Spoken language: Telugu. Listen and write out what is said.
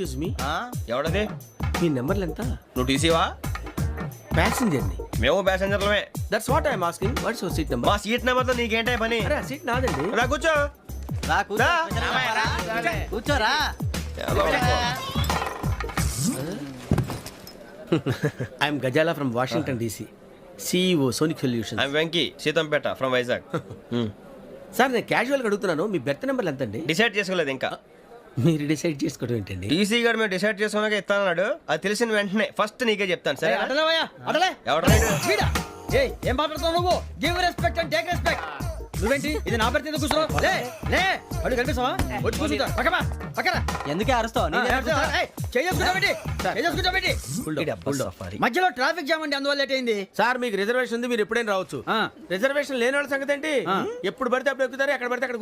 Excuse me, ఎవడది? మీ నెంబర్లు ఎంత? నువ్వు టీసీవా? ప్యాసింజర్ ని. మేము ప్యాసెంజర్లమే. That's what I'm asking. What's your seat number? మా సీట్ నెంబర్తో నీకేంటే పని? అరే ఆ సీట్ నాదండి. రా కూర్చో. రా. కూర్చోరా. I'm Gazala from Washington DC, CEO Sonic Solution. I'm Venky, Seethampeta from Vizag. Sir నేను క్యాజువల్గా అడుగుతున్నాను, మీ బెర్త్ నెంబర్లు ఎంత అండి? డిసైడ్ చేసుకోలేదు ఇంకా. మీరు డిసైడ్ చేసుకోవడం ఏంటండి? టీసీ గారు మేము డిసైడ్ చేసుకున్నాక ఇస్తానన్నాడు. అది తెలిసిన వెంటనే ఫస్ట్ నీకే చెప్తాను. సరే ఎవడ ఏం మాట్లాడుతున్నావు నువ్వు? Give respect and take respect. నువ్వేంటి ఇది నా పరిస్థితి? కూర్చున్నావు. లే లే, అడుగు కనిపిస్తావా? వచ్చి కూర్చుంటా. పక్కన ఎందుకే అరుస్తావు? మధ్యలో ట్రాఫిక్ జామ్ అండి, అందువల్ల లేట్ అయింది. సార్ మీకు రిజర్వేషన్ ఉంది, మీరు ఎప్పుడైనా రావచ్చు. రిజర్వేషన్ లేని వాళ్ళ సంగతి ఏంటి? ఎప్పుడు పడితే అప్పుడు ఎక్కుతారు, ఎక్కడ పడితే అక్కడ